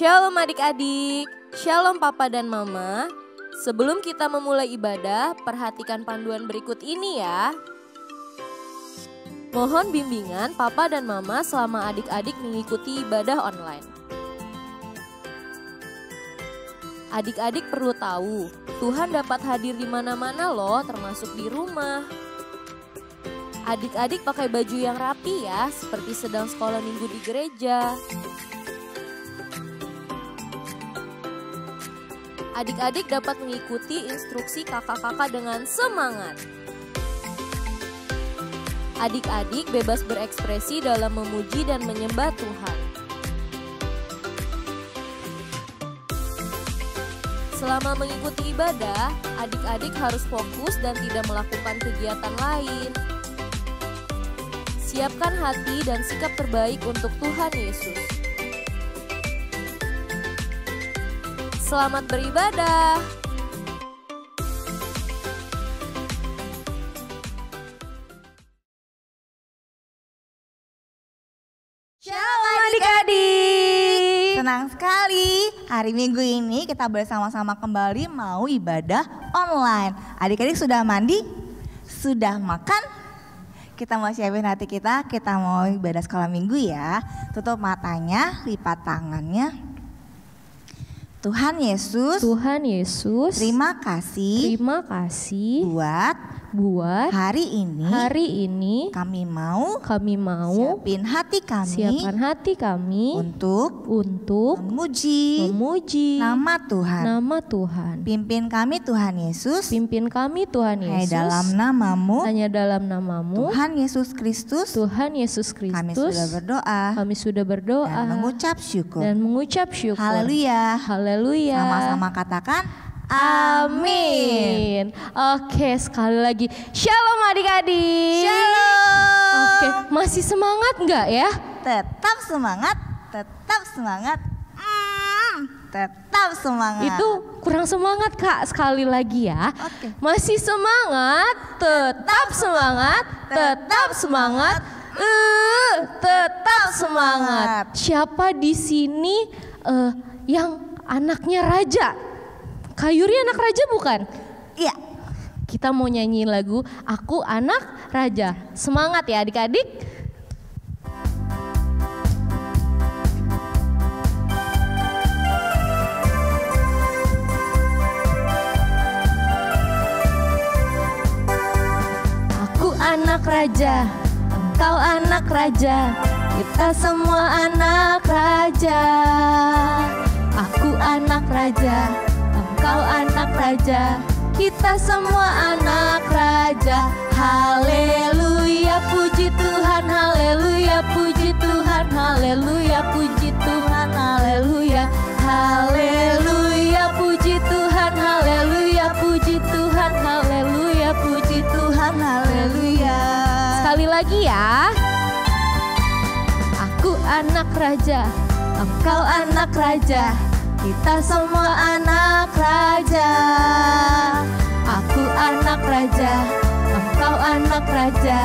Shalom adik-adik, shalom papa dan mama. Sebelum kita memulai ibadah, perhatikan panduan berikut ini ya. Mohon bimbingan papa dan mama selama adik-adik mengikuti ibadah online. Adik-adik perlu tahu, Tuhan dapat hadir di mana-mana loh, termasuk di rumah. Adik-adik pakai baju yang rapi ya, seperti sedang sekolah minggu di gereja. Adik-adik dapat mengikuti instruksi kakak-kakak dengan semangat. Adik-adik bebas berekspresi dalam memuji dan menyembah Tuhan. Selama mengikuti ibadah, adik-adik harus fokus dan tidak melakukan kegiatan lain. Siapkan hati dan sikap terbaik untuk Tuhan Yesus. Selamat beribadah. Shalom adik-adik. Senang sekali hari Minggu ini kita bersama-sama kembali mau ibadah online. Adik-adik sudah mandi? Sudah makan? Kita mau siapin hati kita mau ibadah sekolah minggu ya. Tutup matanya, lipat tangannya. Tuhan Yesus, terima kasih buat hari ini kami mau siapin hati kami untuk memuji nama Tuhan. Pimpin kami Tuhan Yesus, hanya dalam namamu Tuhan Yesus Kristus. Kami sudah berdoa dan mengucap syukur. Haleluya. Sama-sama katakan amin. Oke, sekali lagi shalom adik-adik. Shalom. Oke, masih semangat nggak ya? Tetap semangat. Tetap semangat. Itu kurang semangat Kak, sekali lagi ya. Oke. Masih semangat, tetap semangat. Tetap semangat. Siapa di sini yang anaknya raja? Kak Yuri anak raja bukan? Iya. Kita mau nyanyiin lagu Aku Anak Raja. Semangat ya adik-adik. Aku anak raja, engkau anak raja, kita semua anak raja. Aku anak raja, engkau anak raja, kita semua anak raja. Haleluya, puji Tuhan, haleluya, puji Tuhan, haleluya, puji Tuhan, haleluya. Haleluya, puji Tuhan, haleluya, puji Tuhan, haleluya, puji Tuhan, haleluya. Sekali lagi ya. Aku anak raja, engkau anak raja, kita semua anak raja. Aku anak raja, engkau anak raja,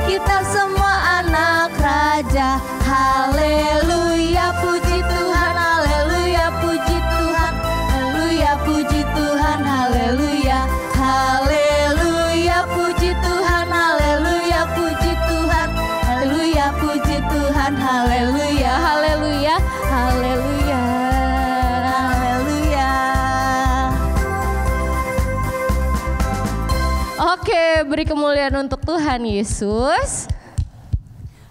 kita semua anak raja. Haleluya, puji Tuhan, haleluya, puji Tuhan, haleluya, puji Tuhan, haleluya. Haleluya, puji Tuhan, haleluya, puji Tuhan, haleluya, puji Tuhan, haleluya, haleluya, haleluya. Oke, beri kemuliaan untuk Tuhan Yesus.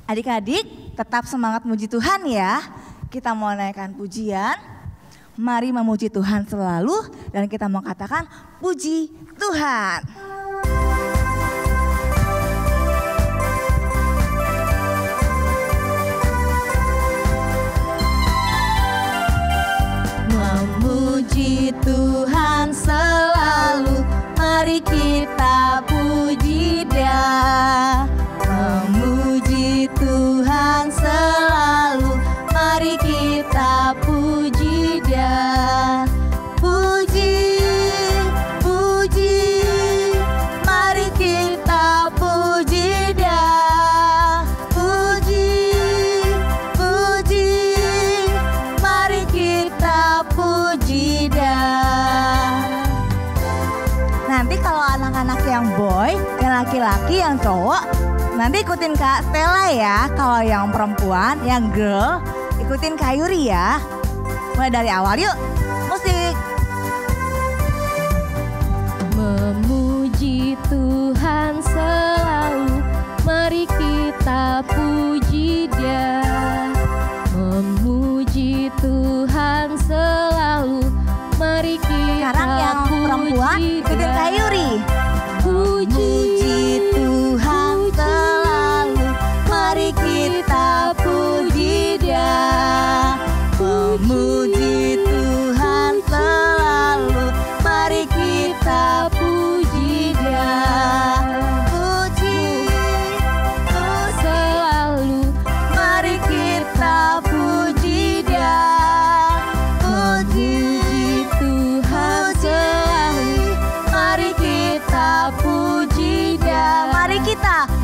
Adik-adik tetap semangat muji Tuhan ya. Kita mau naikkan pujian. Mari memuji Tuhan selalu dan kita mau katakan puji Tuhan. Memuji Tuhan selalu, mari kita puji Dia. Memuji Tuhan selalu, mari kita puji Dia. Puji, mari kita puji Dia. Puji, mari kita anak-anak yang boy, yang laki-laki, yang cowok, nanti ikutin Kak Stella ya. Kalau yang perempuan, yang girl, ikutin Kak Yuri ya. Mulai dari awal yuk, musik. Memuji Tuhan selalu, mari kita puji Dia. Memuji Tuhan selalu, mari kita Sekarang yang perempuan, ikutin Kak Yuri. Puji Tuhan selalu, mari kita puji Dia. Memuji Tuhan selalu, mari kita puji Dia. Puji selalu, mari kita puji Dia. Puji Tuhan selalu, mari kita puji Dia. Mari kita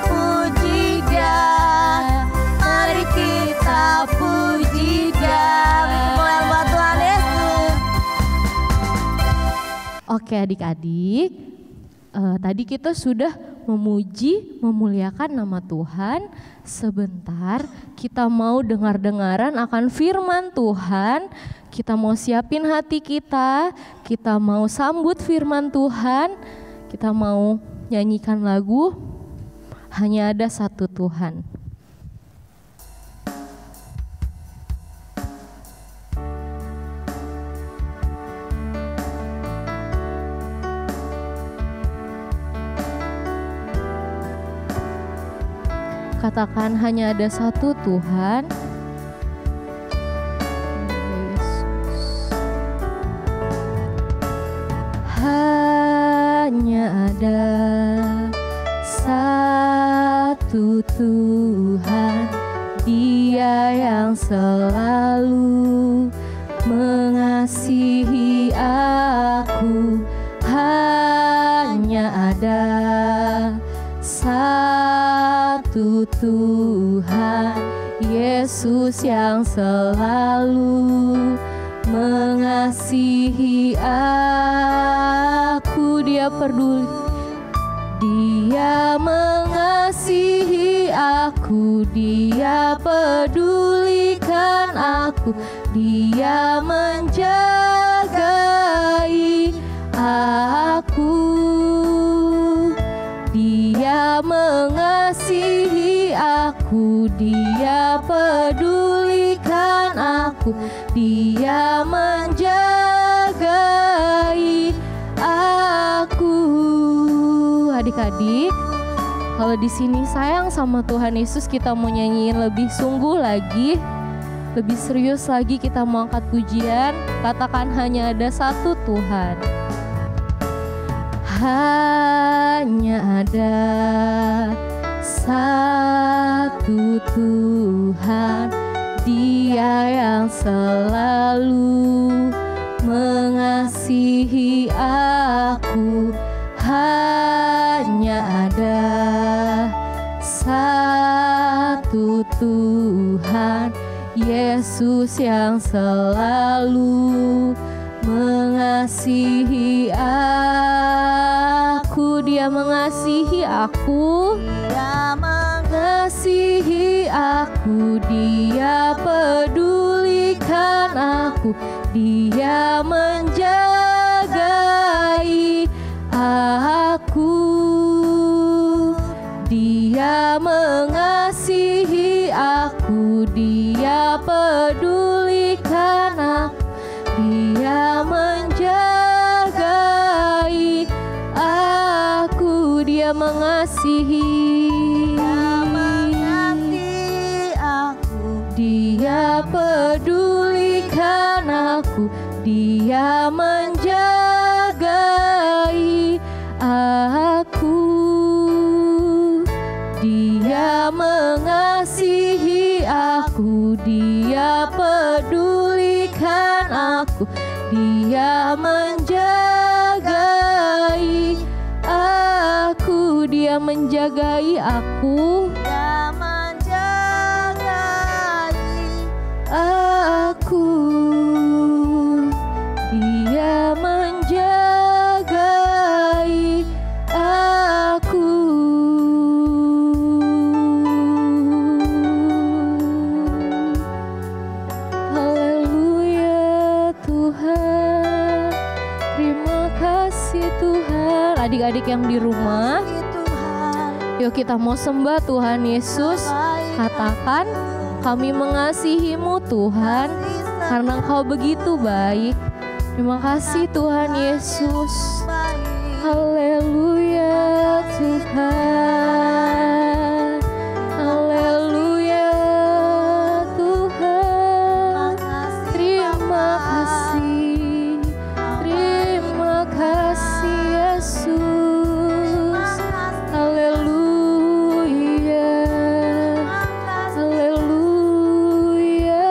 puji Dia. Mari kita puji Dia. Mulai buat Tuhan Yesus. Oke adik-adik, tadi kita sudah memuji, memuliakan nama Tuhan. Sebentar kita mau dengar-dengaran akan firman Tuhan. Kita mau siapin hati kita mau sambut firman Tuhan. Kita mau nyanyikan lagu Hanya Ada Satu Tuhan. Katakan hanya ada satu Tuhan. Yesus. Hanya ada satu Tuhan, Dia yang selalu mengasihi aku. Hanya ada satu Tuhan, Yesus yang selalu mengasihi aku. Dia peduli, Dia mengasihi aku, Dia pedulikan aku, Dia menjagai aku. Dia mengasihi aku, Dia pedulikan aku, Dia menjagai aku. Adik-adik, kalau di sini sayang sama Tuhan Yesus, kita mau nyanyiin lebih sungguh lagi, lebih serius lagi, kita mau angkat pujian. Katakan hanya ada satu Tuhan. Hanya ada satu Tuhan, Dia yang selalu mengasihi aku. Hanya ada satu Tuhan, Yesus yang selalu mengasihi aku. Dia mengasihi aku, Dia mengasihi aku, Dia pedulikan aku, Dia menjagai aku. Dia mengasihi aku, Dia pedulikan aku, Dia menjagai aku. Dia mengasihi aku, Dia pedulikan aku, Dia menjagai aku. Dia mengasihi aku, Dia pedulikan aku, Dia menjagai aku. Dia menjagai aku, Dia menjagai aku. Dia menjagai adik-adik yang di rumah. Yuk kita mau sembah Tuhan Yesus. Katakan, kami mengasihi-Mu Tuhan, karena Engkau begitu baik. Terima kasih Tuhan Yesus. Haleluya Tuhan. Haleluya Tuhan. Terima kasih. Terima kasih Yesus. Haleluya. Haleluya.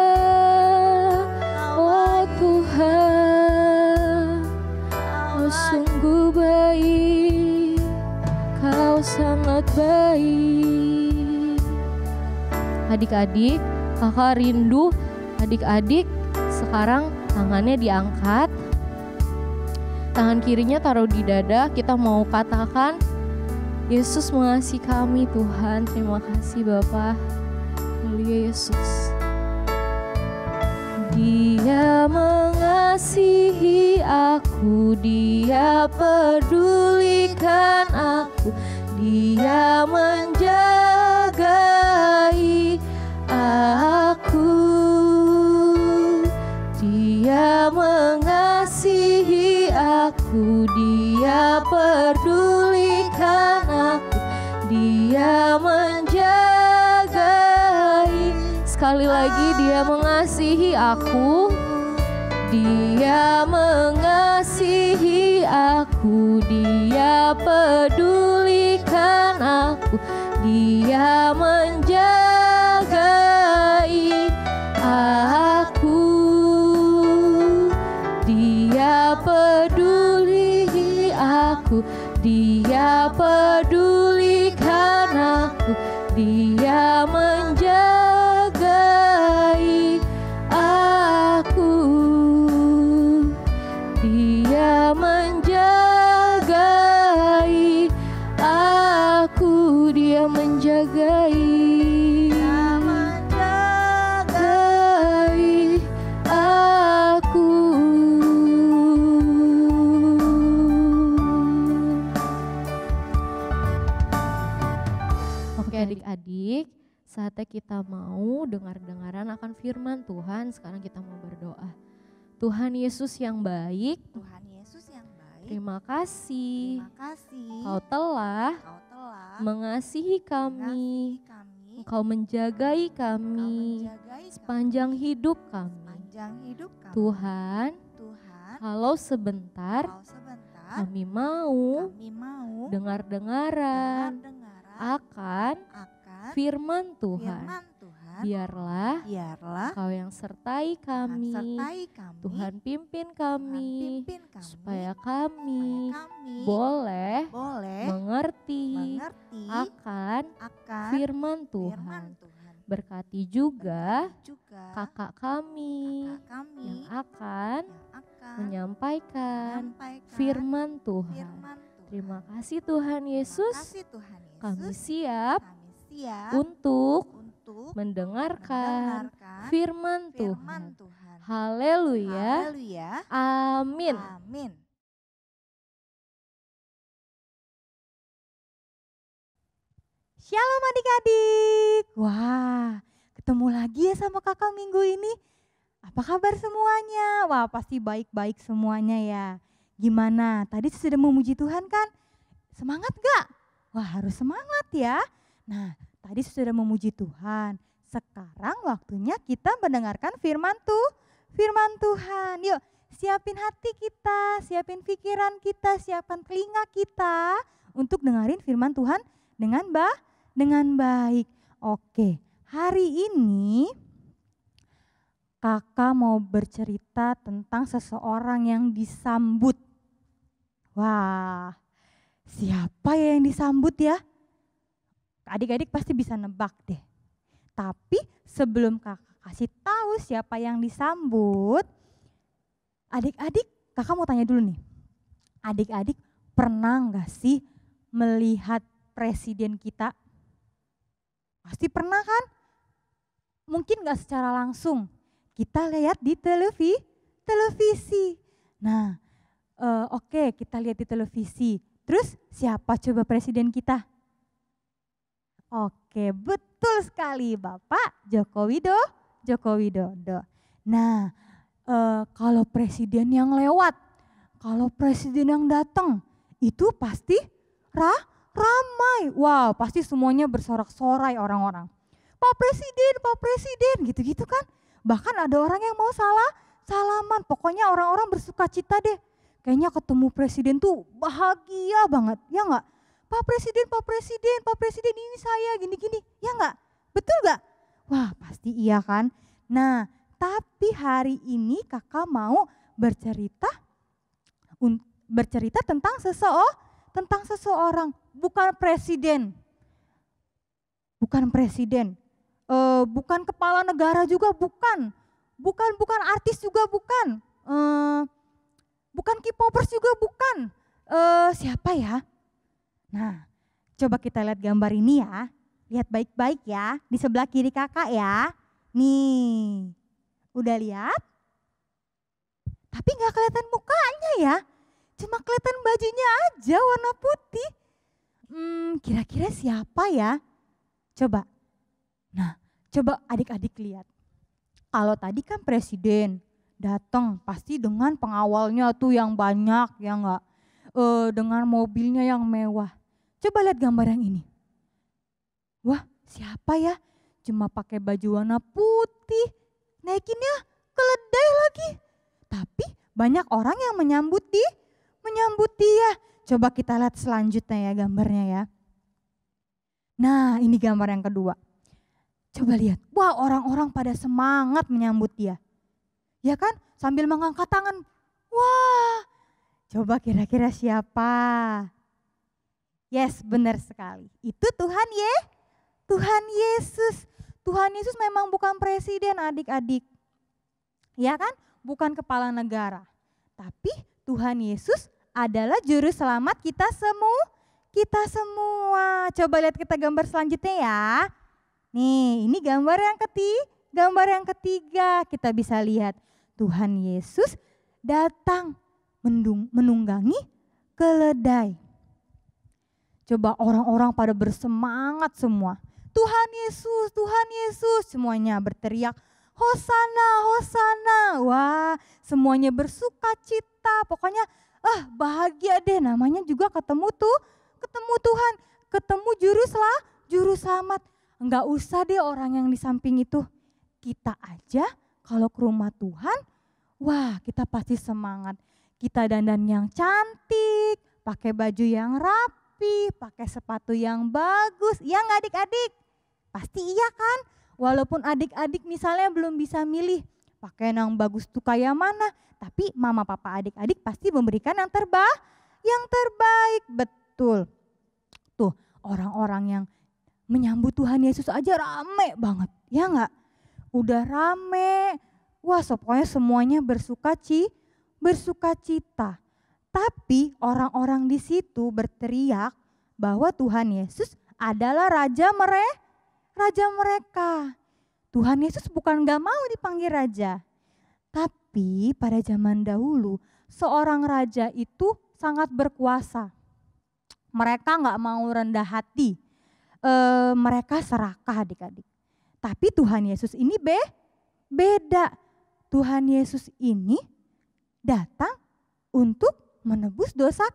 Oh Tuhan, Kau sungguh baik, Kau sangat baik. Adik-adik, kakak rindu adik-adik sekarang tangannya diangkat. Tangan kirinya taruh di dada, kita mau katakan, Yesus mengasihi kami Tuhan. Terima kasih Bapa. Haleluya Yesus. Dia mengasihi aku, Dia pedulikan aku, Dia menjagai aku. Dia mengasihi aku, Dia pedulikan aku, Dia menjagai. Sekali lagi, Dia mengasihi aku, Dia mengasihi aku, Dia pedulikan aku, Dia menjagai aku. Dia peduli aku, Dia pedulikan aku, Dia menjagai aku. Dia menjagai aku, Dia menjagai aku. Oke adik-adik, saatnya kita mau dengar-dengaran akan firman Tuhan. Sekarang kita mau berdoa. Tuhan Yesus yang baik, Tuhan Yesus yang baik, terima kasih, terima kasih Kau telah mengasihi kami, Engkau menjagai kami sepanjang hidup kami. Tuhan, kalau sebentar kami mau dengar-dengaran akan firman Tuhan. Biarlah Kau yang sertai kami, Tuhan pimpin kami, supaya kami boleh mengerti akan firman Tuhan. Berkati juga kakak kami yang akan menyampaikan firman Tuhan. Terima kasih Tuhan Yesus, kami siap untuk mendengarkan firman Tuhan. Haleluya. Amin. Shalom adik-adik. Wah, ketemu lagi ya sama kakak minggu ini. Apa kabar semuanya? Wah, pasti baik-baik semuanya ya. Gimana? Tadi sudah memuji Tuhan kan? Semangat gak? Wah, harus semangat ya. Nah, tadi sudah memuji Tuhan. Sekarang waktunya kita mendengarkan firman Tuhan. Yuk, siapin hati kita, siapin pikiran kita, siapkan telinga kita untuk dengerin firman Tuhan dengan baik. Oke, hari ini kakak mau bercerita tentang seseorang yang disambut. Wah, siapa ya yang disambut ya? Adik-adik pasti bisa nebak deh. Tapi sebelum kakak kasih tahu siapa yang disambut, adik-adik kakak mau tanya dulu nih. Adik-adik pernah gak sih melihat presiden kita? Pasti pernah kan? Mungkin gak secara langsung, kita lihat di televisi. Nah, oke, kita lihat di televisi. Terus siapa coba presiden kita? Oke, betul sekali Bapak Joko Widodo. Nah, kalau presiden yang lewat, kalau presiden yang datang, itu pasti ramai. Wow, pasti semuanya bersorak-sorai orang-orang. Pak Presiden, gitu-gitu kan. Bahkan ada orang yang mau salaman. Pokoknya orang-orang bersuka cita deh. Kayaknya ketemu presiden tuh bahagia banget, ya enggak? Pak Presiden ini saya gini-gini, ya enggak? Betul enggak? Wah pasti iya kan? Nah tapi hari ini kakak mau bercerita tentang seseorang, bukan presiden, bukan kepala negara juga, bukan artis juga, bukan K-popers juga, bukan. Siapa ya? Nah, coba kita lihat gambar ini ya. Lihat baik-baik ya, di sebelah kiri kakak ya. Nih, udah lihat? Tapi nggak kelihatan mukanya ya. Cuma kelihatan bajunya aja warna putih. Kira-kira siapa ya? Coba. Nah, coba adik-adik lihat. Kalau tadi kan presiden datang pasti dengan pengawalnya tuh yang banyak, ya enggak? Dengan mobilnya yang mewah. Coba lihat gambar yang ini. Wah, siapa ya? Cuma pakai baju warna putih, naikinnya keledai lagi. Tapi banyak orang yang menyambut dia. Coba kita lihat selanjutnya ya gambarnya ya. Nah, ini gambar yang kedua. Coba lihat, wah orang-orang pada semangat menyambut dia. Ya kan? Sambil mengangkat tangan. Wah, coba kira-kira siapa? Yes, benar sekali. Itu Tuhan Yesus. Tuhan Yesus memang bukan presiden adik-adik. Ya kan? Bukan kepala negara. Tapi Tuhan Yesus adalah juru selamat kita semua. Coba lihat kita gambar selanjutnya ya. Nih, ini gambar yang ketiga. Kita bisa lihat Tuhan Yesus datang menunggangi keledai. Coba orang-orang pada bersemangat semua. Tuhan Yesus, semuanya berteriak, Hosana. Wah, semuanya bersuka cita. Pokoknya bahagia deh, namanya juga ketemu Tuhan, ketemu juru selamat. Enggak usah deh orang yang di samping itu. Kita aja kalau ke rumah Tuhan, wah kita pasti semangat. Kita dandan yang cantik, pakai baju yang rapi, pakai sepatu yang bagus. Iya nggak adik-adik? Pasti iya kan? Walaupun adik-adik misalnya belum bisa milih pakai yang bagus tuh kayak mana, tapi mama papa adik-adik pasti memberikan yang terbaik. Betul. Tuh orang-orang yang menyambut Tuhan Yesus aja rame banget, ya enggak? Udah rame, wah pokoknya semuanya bersuka cita. Tapi orang-orang di situ berteriak bahwa Tuhan Yesus adalah raja mereka. Tuhan Yesus bukan gak mau dipanggil raja. Tapi pada zaman dahulu seorang raja itu sangat berkuasa. Mereka gak mau rendah hati. Mereka serakah adik-adik. Tapi Tuhan Yesus ini beda. Tuhan Yesus ini datang untuk menebus dosa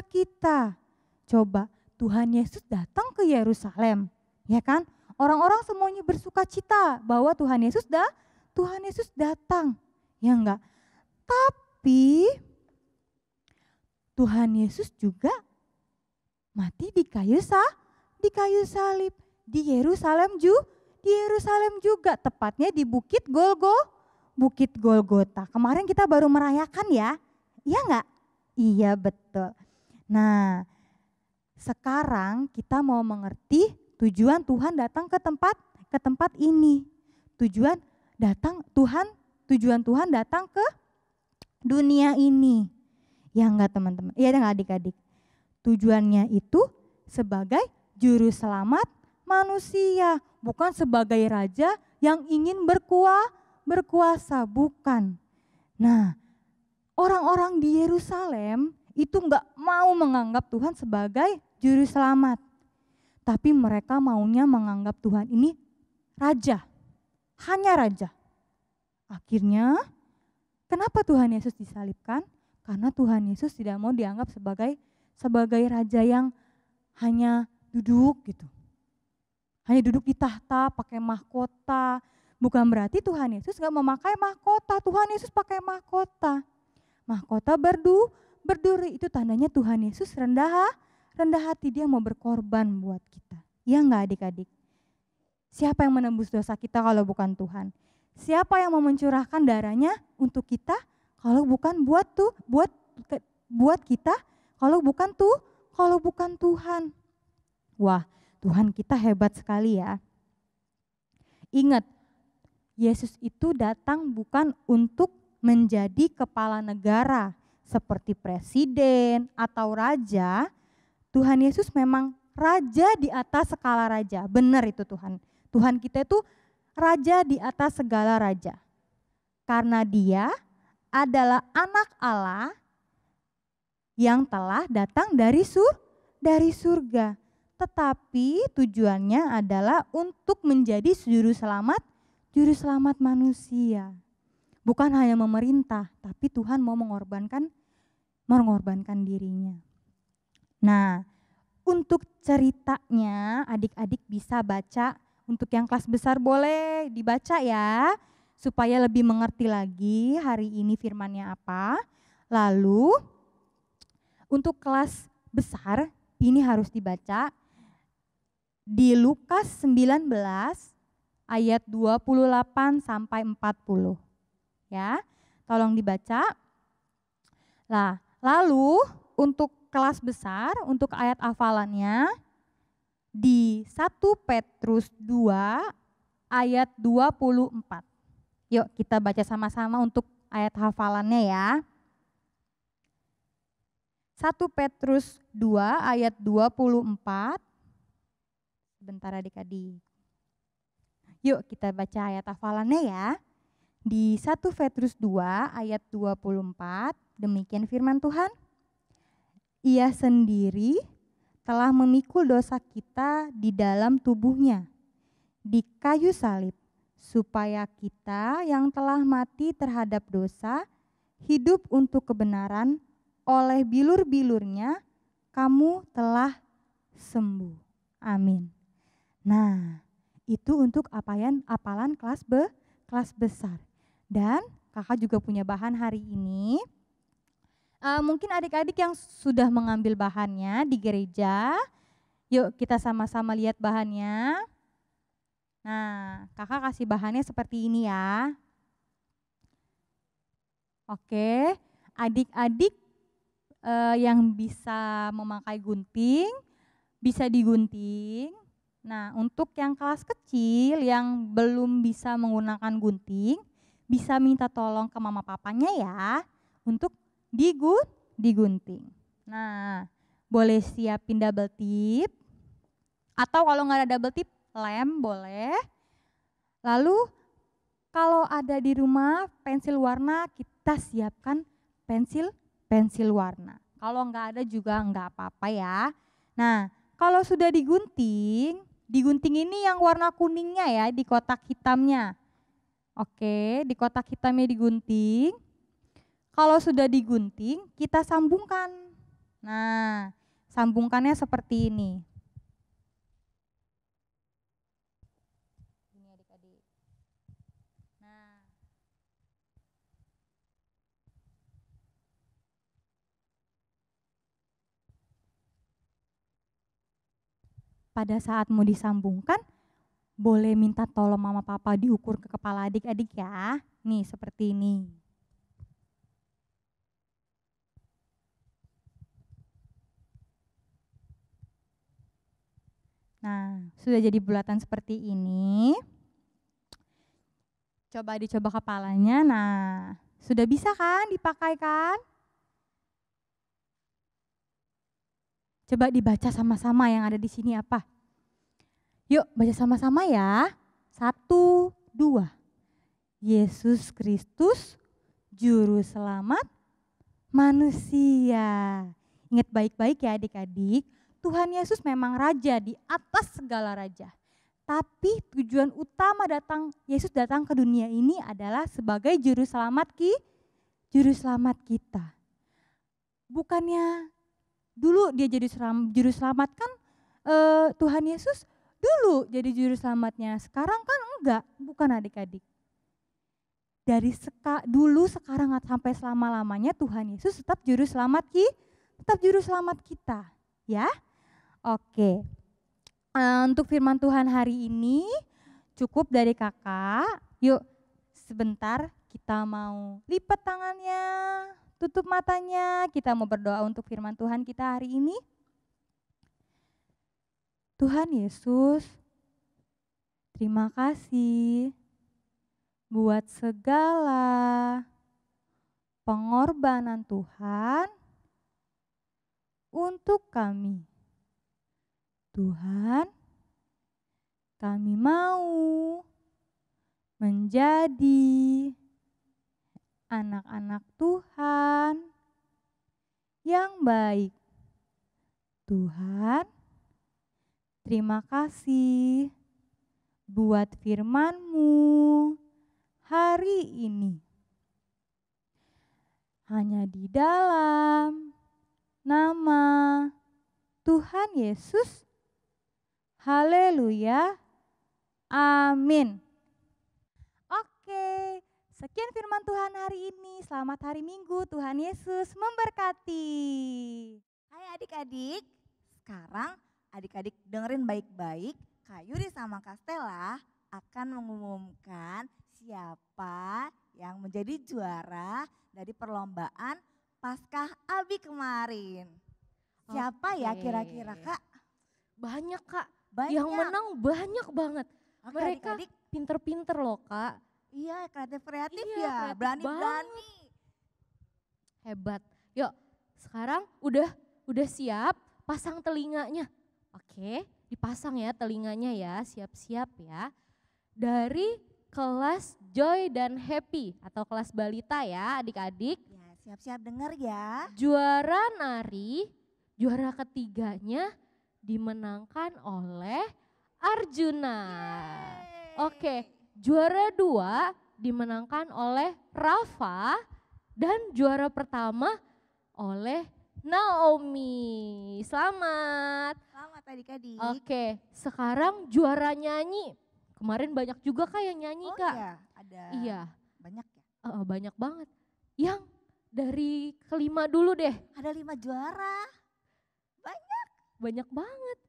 kita. Coba Tuhan Yesus datang ke Yerusalem, ya kan? Orang-orang semuanya bersuka cita bahwa Tuhan Yesus datang, ya enggak? Tapi Tuhan Yesus juga mati di kayu salib di Yerusalem juga, tepatnya di Bukit Golgota. Kemarin kita baru merayakan ya, iya enggak? Iya betul. Nah, sekarang kita mau mengerti tujuan Tuhan datang ke tempat ini. Tujuan Tuhan datang ke dunia ini. Ya enggak teman-teman? Iya enggak adik-adik? Tujuannya itu sebagai juru selamat manusia, bukan sebagai raja yang ingin berkuasa, bukan. Nah, orang-orang di Yerusalem itu enggak mau menganggap Tuhan sebagai juru selamat. Tapi mereka maunya menganggap Tuhan ini raja, hanya raja. Akhirnya kenapa Tuhan Yesus disalibkan? Karena Tuhan Yesus tidak mau dianggap sebagai raja yang hanya duduk gitu. Hanya duduk di tahta, pakai mahkota. Bukan berarti Tuhan Yesus gak memakai mahkota, Tuhan Yesus pakai mahkota. Mahkota berduri itu tandanya Tuhan Yesus rendah hati, dia mau berkorban buat kita. Ya enggak adik-adik? Siapa yang menembus dosa kita kalau bukan Tuhan? Siapa yang mau mencurahkan darahnya untuk kita kalau bukan buat kita, kalau bukan Tuhan? Wah, Tuhan kita hebat sekali ya. Ingat, Yesus itu datang bukan untuk menjadi kepala negara seperti presiden atau raja. Tuhan Yesus memang raja di atas segala raja. Benar itu Tuhan. Tuhan kita itu raja di atas segala raja. Karena dia adalah anak Allah yang telah datang dari surga. Tetapi tujuannya adalah untuk menjadi juru selamat manusia. Bukan hanya memerintah, tapi Tuhan mau mengorbankan dirinya. Nah, untuk ceritanya adik-adik bisa baca, untuk yang kelas besar boleh dibaca ya, supaya lebih mengerti lagi hari ini firman-Nya apa. Lalu untuk kelas besar ini harus dibaca di Lukas 19 ayat 28 sampai 40. Ya, tolong dibaca. Nah, lalu untuk kelas besar, untuk ayat hafalannya di 1 Petrus 2 ayat 24. Yuk kita baca sama-sama untuk ayat hafalannya ya. 1 Petrus 2 ayat 24. Sebentar adik-adik. Yuk kita baca ayat hafalannya ya. Di 1 Petrus 2 ayat 24, demikian firman Tuhan. Ia sendiri telah memikul dosa kita di dalam tubuhnya, di kayu salib, supaya kita yang telah mati terhadap dosa, hidup untuk kebenaran, oleh bilur-bilurnya kamu telah sembuh. Amin. Nah, itu untuk apalan kelas besar. Dan kakak juga punya bahan hari ini. Mungkin adik-adik yang sudah mengambil bahannya di gereja, yuk kita sama-sama lihat bahannya. Nah, kakak kasih bahannya seperti ini ya. Oke, adik-adik yang bisa memakai gunting, bisa digunting. Nah, untuk yang kelas kecil yang belum bisa menggunakan gunting, bisa minta tolong ke mama papanya ya untuk digunting. Nah, boleh siapin double tip, atau kalau nggak ada double tip, lem boleh. Lalu kalau ada di rumah pensil warna, kita siapkan pensil warna. Kalau nggak ada juga nggak apa-apa ya. Nah, kalau sudah digunting ini yang warna kuningnya ya, di kotak hitamnya. Oke, di kotak hitamnya digunting. Kalau sudah digunting, kita sambungkan. Nah, sambungkannya seperti ini. Ini adik-adik. Nah, pada saat mau disambungkan, boleh minta tolong mama papa diukur ke kepala adik-adik ya. Nih seperti ini. Nah, sudah jadi bulatan seperti ini. Coba dicoba kepalanya. Nah, sudah bisa kan dipakai kan? Coba dibaca sama-sama yang ada di sini apa? Yuk baca sama-sama ya. 1, 2. Yesus Kristus, Juru Selamat manusia. Ingat baik-baik ya adik-adik, Tuhan Yesus memang raja di atas segala raja. Tapi tujuan utama Yesus datang ke dunia ini adalah sebagai juru selamat kita. Bukannya dulu dia jadi juru selamat kan Tuhan Yesus dulu jadi juru selamatnya. Sekarang kan enggak, bukan adik-adik. Dari dulu, sekarang, sampai selama-lamanya Tuhan Yesus tetap juru selamat kita, ya. Oke. Untuk firman Tuhan hari ini cukup dari kakak. Yuk sebentar kita mau lipat tangannya, tutup matanya, kita mau berdoa untuk firman Tuhan kita hari ini. Tuhan Yesus, terima kasih buat segala pengorbanan Tuhan untuk kami. Tuhan, kami mau menjadi anak-anak Tuhan yang baik. Tuhan, terima kasih buat firman-Mu hari ini. Hanya di dalam nama Tuhan Yesus. Haleluya. Amin. Oke, sekian firman Tuhan hari ini. Selamat hari Minggu, Tuhan Yesus memberkati. Hai adik-adik, sekarang adik-adik dengerin baik-baik. Kak Yuri sama Kak Stella akan mengumumkan siapa yang menjadi juara dari perlombaan Paskah Abi kemarin. Siapa ya kira-kira Kak? Banyak Kak, Banyak. yang menang banyak banget. Oke, Mereka adik-adik. pinter-pinter loh Kak. Iya, kreatif Iya, ya, kreatif berani-berani. Hebat. Yuk, sekarang udah siap, pasang telinganya. Oke, dipasang ya telinganya ya, siap-siap ya. Dari kelas Joy dan Happy atau kelas balita ya adik-adik. Ya, siap-siap denger ya. Juara nari, juara ketiganya dimenangkan oleh Arjuna. Oke, juara 2 dimenangkan oleh Rafa dan juara pertama oleh Naomi. Selamat. Selamat adik-adik. Oke, sekarang juara nyanyi. Kemarin banyak juga Kak yang nyanyi Oh Kak. iya, ada Iya, banyak ya. banyak banget. Yang dari kelima dulu deh. Ada 5 juara. Banyak banget.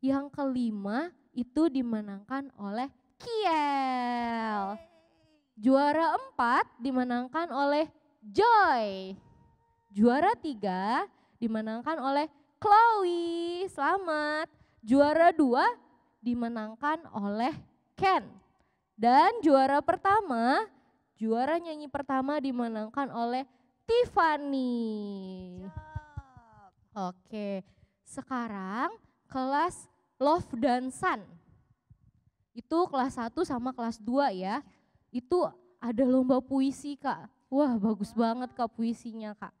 Yang kelima itu dimenangkan oleh Kiel. Juara 4 dimenangkan oleh Joy. Juara 3 dimenangkan oleh Chloe. Selamat. Juara 2 dimenangkan oleh Ken. Dan juara pertama, juara nyanyi pertama dimenangkan oleh Tiffany. Oke, sekarang kelas Love dan Sun. Itu kelas 1 sama kelas 2 ya. Itu ada lomba puisi Kak. Wah bagus banget Kak puisinya Kak.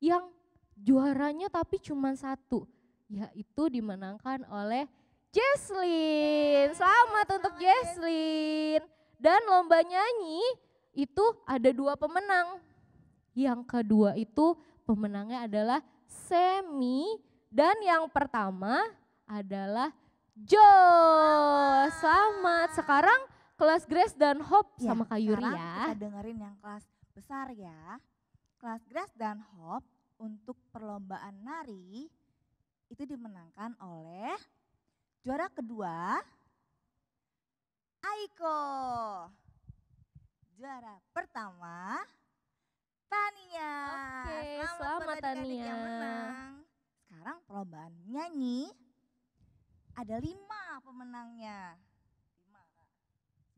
Yang juaranya tapi cuma 1, yaitu dimenangkan oleh Jesslyn. Selamat untuk Jesslyn. Dan lomba nyanyi itu ada 2 pemenang. Yang kedua itu pemenangnya adalah Semi dan yang pertama adalah Jo. Selamat. Sekarang kelas Grace dan Hope sama Kak Yuri sekarang ya. Kita dengerin yang kelas besar ya. Kelas Grace dan Hope untuk perlombaan nari itu dimenangkan oleh juara kedua Aiko. Juara pertama Tania. Oke, selamat buat adik-adik Tania. yang menang. Sekarang perlombaan nyanyi ada 5 pemenangnya. 5 Kak.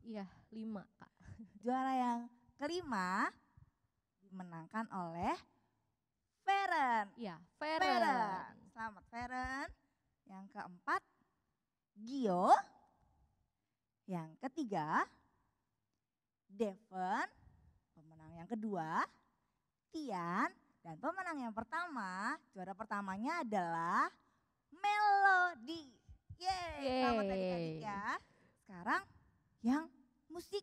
Iya 5 Kak. Juara yang kelima dimenangkan oleh Feren. Iya Feren. Feren. Selamat Feren. Yang keempat Gio. Yang ketiga Devon. Pemenang yang kedua Tian. Dan pemenang yang pertama, juara pertamanya adalah Melody. Yeay, selamat adik-adik ya. Sekarang yang musik.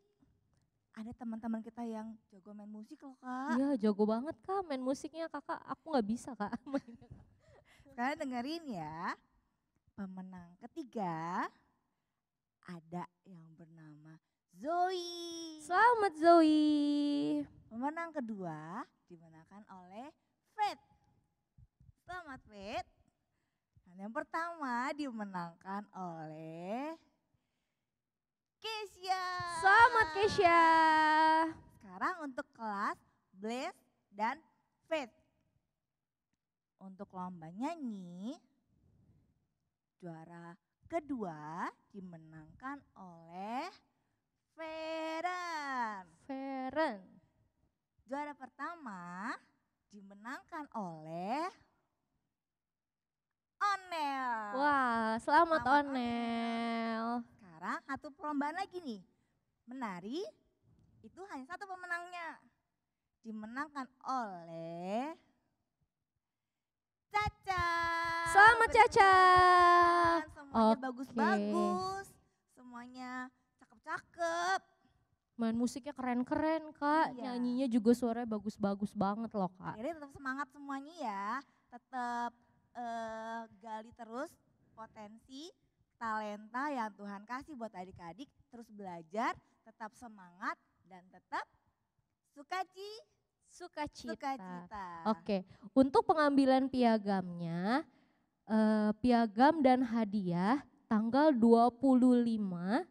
Ada teman-teman kita yang jago main musik loh Kak. Iya jago banget Kak main musiknya Kakak, aku nggak bisa Kak. Sekarang dengerin ya. Pemenang ketiga ada yang bernama Zoe. Selamat Zoe. Pemenang kedua dimenangkan oleh Faith. Selamat Faith. Dan yang pertama dimenangkan oleh Keisha. Selamat Keisha. Sekarang untuk kelas Bless dan Faith. Untuk lomba nyanyi, juara kedua dimenangkan oleh Feren. Feren. Juara pertama dimenangkan oleh Onel. Wah, selamat Selamat, Onel. Sekarang satu perlombaan lagi nih. Menari itu hanya satu pemenangnya. Dimenangkan oleh Caca. Selamat Caca. Semuanya Oke. bagus-bagus. Semuanya cakep-cakep. Main musiknya keren-keren Kak, Iya. nyanyinya juga suaranya bagus-bagus banget loh Kak. Jadi tetap semangat semuanya ya. Tetap gali terus potensi, talenta yang Tuhan kasih buat adik-adik. Terus belajar, tetap semangat dan tetap Sukacita. sukacita. Oke, untuk pengambilan piagamnya, piagam dan hadiah tanggal 25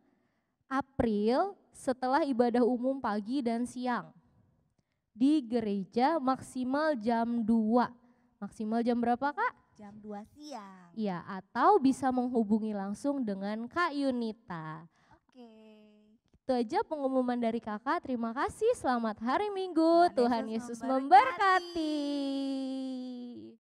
April setelah ibadah umum pagi dan siang. Di gereja maksimal jam 2. Maksimal jam berapa Kak? Jam 2 siang. Iya, atau bisa menghubungi langsung dengan Kak Yunita. Oke. Itu aja pengumuman dari kakak. Terima kasih. Selamat hari Minggu. Tuhan Tuhan Yesus Yesus memberkati. memberkati.